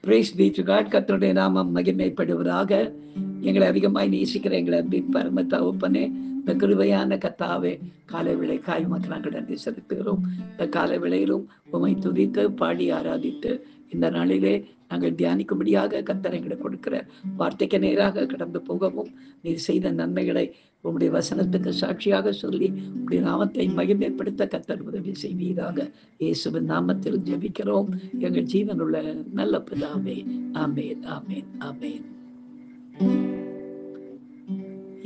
Praise be to God. கர்த்தருடைய நாமம் மகிமைப்படுவதாக. எங்களை அதிகமாய் நேசிக்கிற எங்களை அன்பின் பரம தகப்பனே, இந்த கிருபையான கர்த்தாவே, காலை விளைக்காய் உமக்கு நாங்கள் நன்றி செலுத்துகிறோம். இந்த காலை விளையிலும் உம்மை துதித்து பாடி ஆராதித்து இந்த நாளிலே நாங்கள் தியானிக்கும்படியாக கர்த்தர் எங்களுக்கு கொடுக்கிற வார்த்தைக்கு நேராக கடந்து போகவும், நீர் செய்த நன்மைகளை உம்முடைய வசனத்துக்கு சாட்சியாக சொல்லி உம்முடைய நாமத்தை மகிமைப்படுத்த கர்த்தர் உதவி செய்வீராக. இயேசுவின் நாமத்தில் ஜெபிக்கிறோம் எங்கள் ஜீவனுள்ள நல்ல பிதாவே. ஆமென், ஆமென், ஆமென்.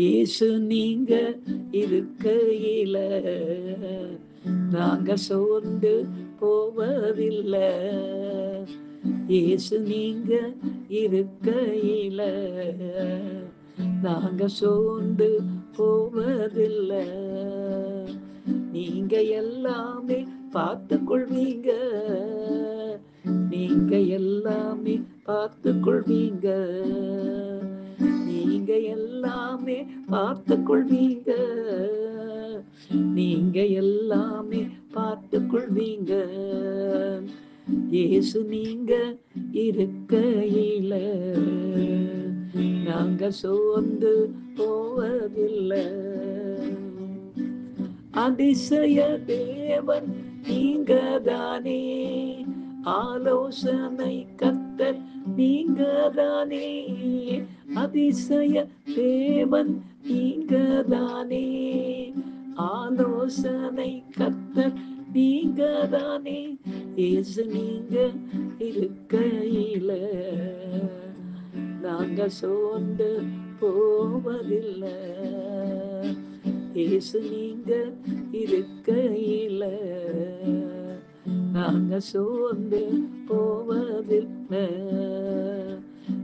இயேசு நீங்க இருக்கையில நாங்க சோர்ந்து போவதில்லை. இயேசு நீங்க இருக்கையில நாங்க சோர்ந்து போவதில்லை. நீங்க எல்லாமே பார்த்து கொள்வீங்க, நீங்க எல்லாமே பார்த்து கொள்வீங்க, நீங்க எல்லாமே பார்த்து கொள்வீங்க, நீங்க எல்லாமே பார்த்து கொள்வீங்க. இயேசு நீங்க இருக்கையில நாங்க சோர்ந்து போவதில்லை. அதிசய தேவன் நீங்க தானே, ஆலோசனை கர்த்தர் நீங்க தானே, அதிசய தேவன் நீங்க தானே, ஆலோசனை கர்த்தர் நீங்க தானே. இயேசு நீங்க இருக்கையில நாங்க சோர்ந்து போவதில்லை. இயேசு நீங்க இருக்கையில நாங்க சோர்ந்து போவதில்லை.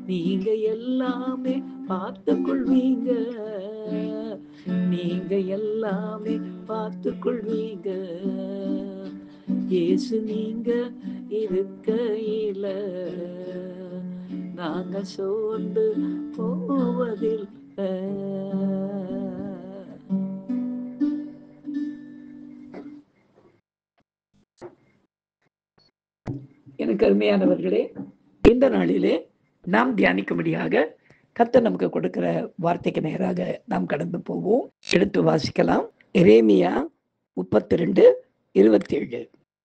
நீங்க எல்லாமே பார்த்து கொள்வீங்க, நீங்க எல்லாமே பார்த்து கொள்வீங்க. இயேசு நீங்க இருக்கையில நாங்க சோர்ந்து போவதில்லை. எனக்கு அருமையானவர்களே, இந்த நாளிலே நாம் தியானிக்கும்படியாக கர்த்தர் நமக்கு கொடுக்கிற வார்த்தைக்கு நேராக நாம் கடந்து போவோம். எடுத்து வாசிக்கலாம். எரேமியா 32:27.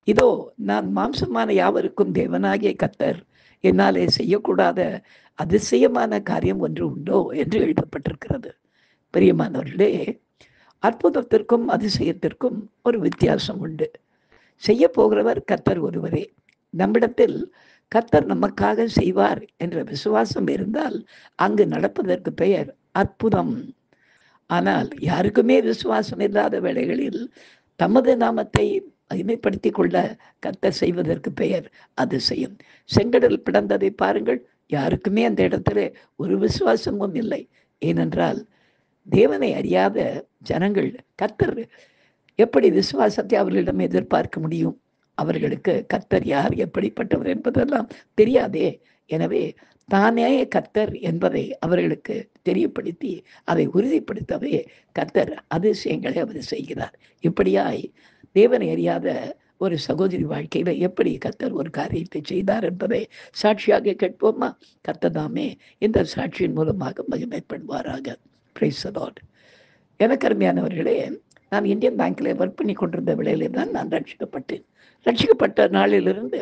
இதோ நான் மாம்சமான யாவருக்கும் தேவனாகிய கர்த்தர், என்னாலே செய்யக்கூடாத அதிசயமான காரியம் ஒன்று உண்டோ என்று எழுதப்பட்டிருக்கிறது. பிரியமானவர்களே, அற்புதத்திற்கும் அதிசயத்திற்கும் ஒரு வித்தியாசம் உண்டு. செய்ய போகிறவர் கர்த்தர் ஒருவரே. நம்மிடத்தில் கர்த்தர் நமக்காக செய்வார் என்ற விசுவாசம் இருந்தால் அங்கு நடப்பதற்கு பெயர் அற்புதம். ஆனால் யாருக்குமே விசுவாசம் இல்லாத வேளைகளில் தமது நாமத்தை மகிமைப்படுத்தி கொள்ள கர்த்தர் செய்வதற்கு பெயர் அதிசயம். செங்கடல் பிளந்ததை பாருங்கள், யாருக்குமே அந்த இடத்துல ஒரு விசுவாசமும் இல்லை. ஏனென்றால் தேவனை அறியாத ஜனங்கள் கர்த்தர் எப்படி விசுவாசத்தை அவர்களிடம் எதிர்பார்க்க முடியும்? அவர்களுக்கு கர்த்தர் யார், எப்படிப்பட்டவர் என்பதெல்லாம் தெரியாதே. எனவே தானே கர்த்தர் என்பதை அவர்களுக்கு தெரியப்படுத்தி அதை உறுதிப்படுத்தவே கர்த்தர் அதிசயங்களை அவர் செய்கிறார். இப்படியாய் தேவனை அறியாத ஒரு சகோதரி வாழ்க்கையில எப்படி கர்த்தர் ஒரு காரியத்தை செய்தார் என்பதை சாட்சியாக கேட்போமா? கர்த்தர் தாமே இந்த சாட்சியின் மூலமாக மகிமைப்படுவாராக. Praise the Lord. எனக்கு அருமையானவர்களே, நான் இந்தியன் பேங்க்கில் ஒர்க் பண்ணி கொண்டிருந்த வேளையிலே தான் நான் ரட்சிக்கப்பட்டேன். ரட்சிக்கப்பட்ட நாளிலிருந்து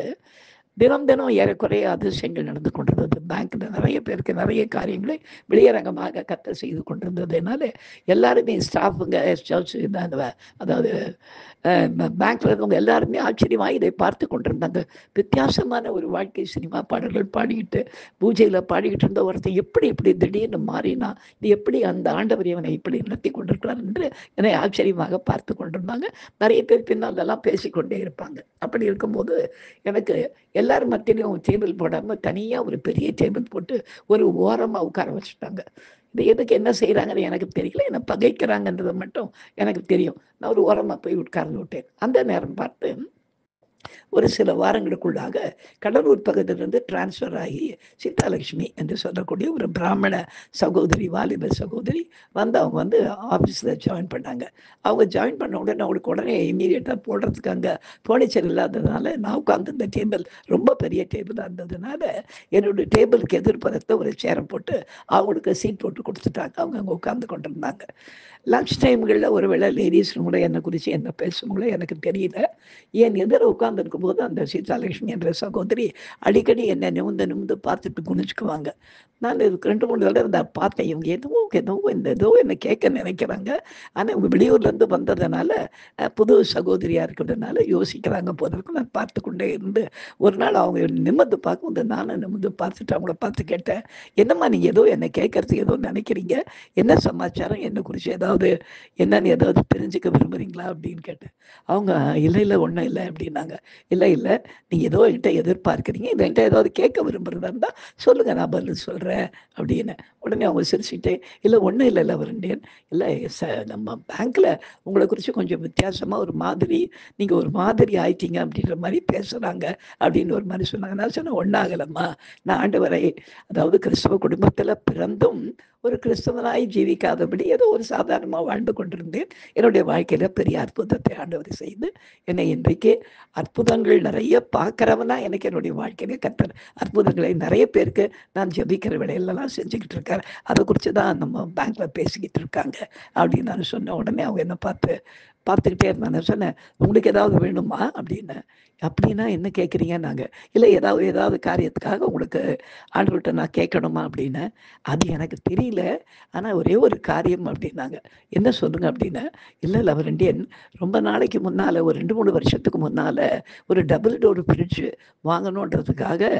தினம் தினம் ஏறக்குறைய அதிசயங்கள் நடந்து கொண்டிருந்தது. பேங்க்கில் நிறைய பேருக்கு நிறைய காரியங்களை வெளியரங்கமாக கர்த்தர் செய்து கொண்டிருந்ததுனால எல்லாருமே ஸ்டாஃபுங்க, அதாவது பேங்க்கில் இருந்தவங்க எல்லாருமே ஆச்சரியமாக இதை பார்த்து கொண்டிருந்தாங்க. வித்தியாசமான ஒரு வாழ்க்கை, சினிமா பாடல்கள் பாடிக்கிட்டு பூஜையில் பாடிக்கிட்டு இருந்த ஒருத்தர் எப்படி இப்படி திடீர்னு மாறினா, இது எப்படி அந்த ஆண்டவர் இவனை இப்படி நடத்தி கொண்டிருக்கிறார் என்று என்னை ஆச்சரியமாக பார்த்து கொண்டிருந்தாங்க. நிறைய பேர் பின்னால் அதெல்லாம் பேசிக்கொண்டே இருப்பாங்க. அப்படி இருக்கும்போது எனக்கு எல்லாரும் மத்தியிலையும் டேபிள் போடாமல் தனியாக ஒரு பெரிய டேபிள் போட்டு ஒரு ஓரமாக உட்கார வச்சுட்டாங்க. இது எதுக்கு என்ன செய்கிறாங்கன்னு எனக்கு தெரியல, என்னை பகைக்கிறாங்கன்றது மட்டும் எனக்கு தெரியும். நான் ஒரு ஓரமாக போய் உட்கார்ந்து விட்டேன். அந்த நேரம் பார்த்து ஒரு சில வாரங்களுக்குள்ளாக கடலூர் பகுதியிலிருந்து டிரான்ஸ்ஃபர் ஆகி சீதாலட்சுமி என்று சொல்லக்கூடிய ஒரு பிராமண சகோதரி, வாலிப சகோதரி வந்து அவங்க வந்து ஆஃபீஸில் ஜாயின் பண்ணாங்க. அவங்க ஜாயின் பண்ண உடனே அவங்களுக்கு உடனே இம்மீடியட்டாக போடுறதுக்கு அங்கே ஃபர்னிச்சர் இல்லாததுனால, நான் உட்காந்துருந்த டேபிள் ரொம்ப பெரிய டேபிளாக இருந்ததுனால, என்னுடைய டேபிளுக்கு எதிர்ப்புறத்த ஒரு சேரை போட்டு அவங்களுக்கு சீட் போட்டு கொடுத்துட்டாங்க. அவங்க அங்கே உட்காந்து கொண்டிருந்தாங்க. லன்ச் டைம்களில் ஒரு வேளை லேடிஸ் கூட என்னை குறித்து என்ன பேசுங்களோ எனக்கு தெரியல. என் எதிர உட்காந்துருக்கும் போது அந்த சீதாலட்சுமி என்ற சகோதரி அடிக்கடி என்னை நிமிந்து நிமிந்து பார்த்துட்டு குனிச்சுக்குவாங்க. நான் இதுக்கு 2, 3 தடவை நான் பார்த்தேன். இவங்க ஏதோ என்னை கேட்க நினைக்கிறாங்க. ஆனால் இவங்க வெளியூர்லேருந்து வந்ததுனால புது சகோதரியாக இருக்கிறதுனால யோசிக்கிறாங்க போல இருக்கு. நான் பார்த்து கொண்டே இருந்து ஒரு நாள் அவங்க நிமிர்ந்து பார்க்கும்போது நானும் நிமிர்ந்து பார்த்துட்டு அவங்கள பார்த்து கேட்டேன், என்னம்மா நீங்கள் ஏதோ என்னை கேட்கறதுக்கு ஏதோ நினைக்கிறீங்க, என்ன சமாச்சாரம், என்னை குறித்து என்னன்னு ஏதாவது தெரிஞ்சுக்க விரும்புகிறீங்களா அப்படின்னு கேட்டேன். அவங்க இல்லை ஒன்றும் இல்லை அப்படின்னாங்க. இல்லை நீங்கள் ஏதோ என்கிட்ட எதிர்பார்க்குறீங்க, இதை என்கிட்ட ஏதாவது கேட்க விரும்புகிறதா இருந்தால் சொல்லுங்கள், நான் பதில் சொல்கிறேன் அப்படின்னு. உடனே அவங்க சிரிச்சுட்டே, இல்லை ஒன்றும் இல்லை வரண்டேன், இல்லை நம்ம பேங்க்கில் உங்களை குறித்து கொஞ்சம் வித்தியாசமாக ஒரு மாதிரி, நீங்கள் ஒரு மாதிரி ஆயிட்டீங்க அப்படின்ற மாதிரி பேசுகிறாங்க அப்படின்னு ஒரு மாதிரி சொன்னாங்க. நான் சொன்னேன், ஒன்றாகலம்மா, நான் ஆண்டவரை, அதாவது கிறிஸ்தவ குடும்பத்தில் பிறந்தும் ஒரு கிறிஸ்தவனாய் ஜீவிக்காதபடி ஏதோ ஒரு சாதாரணமாக வாழ்ந்து கொண்டிருந்தேன். என்னுடைய வாழ்க்கையில் பெரிய அற்புதத்தை ஆண்டவர் செய்து என்னை இன்றைக்கு அற்புதங்கள் நிறைய பார்க்குறவனா எனக்கு என்னுடைய வாழ்க்கையிலே கர்த்தர் அற்புதங்களை நிறைய பேருக்கு நான் ஜெபிக்கிற வேலையிலலாம் செஞ்சுக்கிட்டு இருக்கேன். அதை குறித்து தான் நம்ம பேங்க்கில் பேசிக்கிட்டு இருக்காங்க அப்படின்னு நான் சொன்ன உடனே அவங்க என்னை பார்த்துக்கிட்டே இருந்தாங்க. நான் சொன்னேன், உங்களுக்கு ஏதாவது வேணுமா அப்படின்னு. அப்படின்னா என்ன கேட்குறீங்க? நாங்கள் இல்லை ஏதாவது காரியத்துக்காக உங்களுக்கு ஆண்டவர்கிட்ட நான் கேட்கணுமா அப்படின்னு. அது எனக்கு தெரியல, ஆனால் ஒரே ஒரு காரியம் அப்படின்னாங்க. என்ன சொல்லுங்க அப்படின்னு. இல்லை லவரண்டியன், ரொம்ப நாளைக்கு முன்னால் ஒரு 2, 3 வருஷத்துக்கு முன்னால் ஒரு டபுள் டோர் ஃப்ரிட்ஜ் வாங்கணுன்றதுக்காக,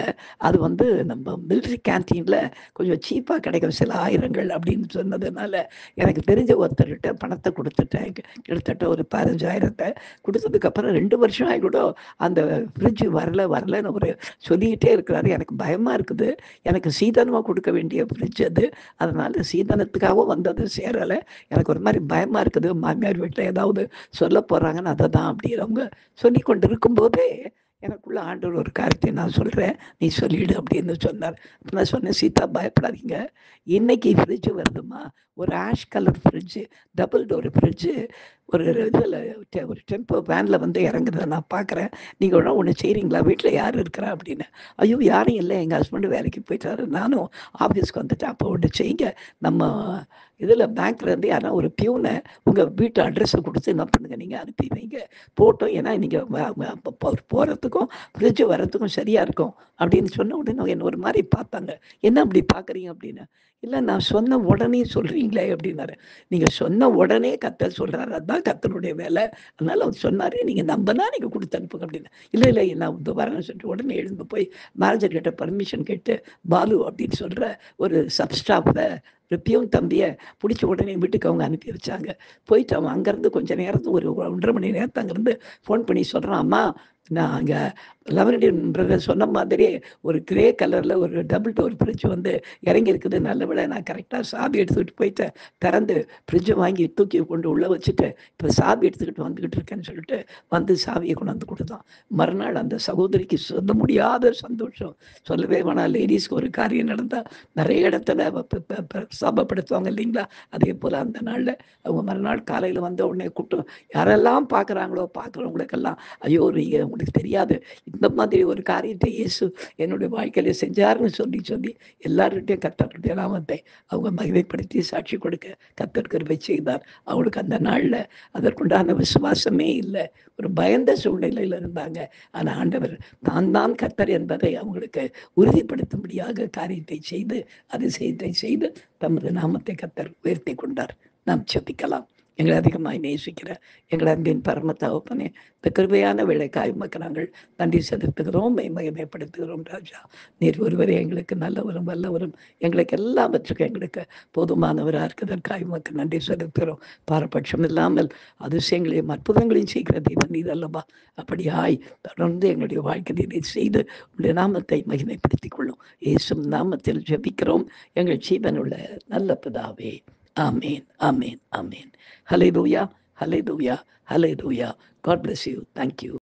அது வந்து நம்ம மிலிட்ரி கேன்டீனில் கொஞ்சம் சீப்பாக கிடைக்கும் சில ஆயிரங்கள் அப்படின்னு சொன்னதுனால, எனக்கு தெரிஞ்ச ஒருத்தர்கிட்ட பணத்தை கொடுத்துட்டேன். கிட்டத்தட்ட ஒரு 15,000 கொடுத்ததுக்கப்புறம் 2 வருஷம் ஆகி கூட அந்த ஃப்ரிட்ஜ் வரலன்னு ஒரு சொல்லிக்கிட்டே இருக்கிறாரு. எனக்கு பயமாக இருக்குது. எனக்கு சீதனமாக கொடுக்க வேண்டிய ஃப்ரிட்ஜ் அது. அதனால் சீதனத்துக்காகவும் வந்தது சேரலை. எனக்கு ஒரு மாதிரி பயமாக இருக்குது. மாமியார் வீட்டில் ஏதாவது சொல்ல போகிறாங்கன்னு அதை தான் அப்படிங்கிறவங்க சொல்லி கொண்டு இருக்கும்போதே எனக்குள்ள ஆண்டவர் ஒரு காரியத்தை நான் சொல்கிறேன், நீ சொல்லிவிடு அப்படின்னு சொன்னார். அப்போ நான் சொன்னேன், சீதா பயப்படாதீங்க, இன்னைக்கு ஃப்ரிட்ஜு வருதுமா, ஒரு ash colour fridge, double door fridge ஒரு இதில் ஒரு டெம்போ வேனில் வந்து இறங்குறத நான் பார்க்குறேன். நீங்கள் ஒன்று செய்கிறீங்களா? வீட்டில் யார் இருக்கிறா அப்படின்னு. ஐயோ யாரும் இல்லை, எங்கள் ஹஸ்பண்டு வேலைக்கு போயிட்டாரு, நானும் ஆஃபீஸ்க்கு வந்துட்டேன். அப்போ ஒன்று செய்யுங்க, நம்ம இதில் பேங்க்லேருந்து யாரா ஒரு பியூனை உங்கள் வீட்டு அட்ரஸை கொடுத்து என்ன பண்ணுங்க, நீங்கள் அனுப்பி வைங்க போட்டோம். ஏன்னா நீங்கள் போகிறதுக்கும் ஃப்ரிட்ஜு வர்றதுக்கும் சரியாக இருக்கும் அப்படின்னு சொன்ன உடனே அவங்க என்ன ஒரு மாதிரி பார்த்தாங்க. என்ன அப்படி பார்க்குறீங்க அப்படின்னு. இல்லை நான் சொன்ன உடனே சொல்கிறீங்களே அப்படின்னாரு. நீங்கள் சொன்ன உடனே கர்த்தர் சொல்கிறாரு, அதுதான் கர்த்தருடைய வேலை. அதனால் அவர் சொன்னார், நீங்கள் நம்பினா நீங்கள் கொடுத்து அனுப்புங்க அப்படின்னு. இல்லை நான் இந்த வரேன்னு சொல்லிட்டு உடனே எழுந்து போய் மேனேஜர் கிட்ட பர்மிஷன் கேட்டு, பாலு அப்படின்னு சொல்கிற ஒரு சப்ஸ்டாஃபில் ஒரு பியூன் தம்பியை பிடிச்ச உடனே வீட்டுக்கு அவங்க அனுப்பி வச்சாங்க. போயிட்டு அவன் அங்கேருந்து கொஞ்சம் நேரத்துக்கு ஒரு 1.5 மணி நேரத்து அங்கேருந்து ஃபோன் பண்ணி சொல்கிறான், அம்மா நான் அங்கே லெவனடியன் பிரதர் சொன்ன மாதிரி ஒரு கிரே கலரில் ஒரு டபுள் டோர் ஃப்ரிட்ஜ் வந்து இறங்கி இருக்குது. நல்ல வேளை நான் கரெக்டாக சாவி எடுத்துக்கிட்டு போயிட்டேன், திறந்து ஃப்ரிட்ஜை வாங்கி தூக்கி கொண்டு உள்ளே வச்சுட்டு இப்போ சாவி எடுத்துக்கிட்டு வந்துக்கிட்டு இருக்கேன்னு சொல்லிட்டு வந்து சாவியை கொண்டு வந்து கொடுத்தான். மறுநாள் அந்த சகோதரிக்கு சொல்ல முடியாத சந்தோஷம், சொல்லவே வேணாம். லேடிஸ்க்கு ஒரு காரியம் நடந்தால் நிறைய இடத்துல சாபப்படுத்துவாங்க இல்லைங்களா, அதே போல் அந்த நாளில் அவங்க மறுநாள் காலையில் வந்த உடனே கூட்டம் யாரெல்லாம் பார்க்குறவங்களுக்கெல்லாம், ஐயோ நீங்கள் உங்களுக்கு தெரியாது, இந்த மாதிரி ஒரு காரியத்தை இயேசு என்னுடைய வாழ்க்கையில செஞ்சாருன்னு சொல்லி எல்லார்கிட்டையும் கர்த்தருடைய நாமத்தை அவங்க மகிமைப்படுத்தி சாட்சி கொடுக்க கர்த்தர் கிருபை செய்தார். அவங்களுக்கு அந்த நாளில் அதற்குண்டான விசுவாசமே இல்லை, ஒரு பயந்த சூழ்நிலையில் இருந்தாங்க. ஆனால் ஆண்டவர் தான் கர்த்தர் என்பதை அவங்களுக்கு உறுதிப்படுத்தும்படியாக காரியத்தை செய்து அதிசயத்தை செய்து தமது நாமத்தை கர்த்தர் உயர்த்தி கொண்டார். நாம் ஜெபிக்கலாம். எங்களை அதிகமாய் நேசிக்கிற எங்கள் அன்பின் பரம தகப்பனே, இந்த கிருபையான வேலைக்காய் உமக்கு நாங்கள் நன்றி செலுத்துகிறோம், மகிமைப்படுத்துகிறோம். ராஜா, நீர் ஒருவரே எங்களுக்கு நல்லவரும் வல்லவரும், எங்களுக்கு எல்லாவற்றுக்கும் எங்களுக்கு போதுமானவராக இருக்கிறதற்காக உமக்கு நன்றி செலுத்துகிறோம். பாரபட்சம் இல்லாமல் அதிசயங்களையும் அற்புதங்களையும் செய்கிற தெய்வம் நீர் அல்லவா. அப்படியாய் தொடர்ந்து எங்களுடைய வாழ்க்கையை நீர் செய்து உங்களுடைய நாமத்தை மகிமைப்படுத்திக் கொள்ளும். இயேசு நாமத்தில் ஜெபிக்கிறோம் எங்கள் ஜீவனுள்ள நல்ல பிதாவே. Amen. Amen. Amen. Hallelujah. Hallelujah. Hallelujah. God bless you. Thank you.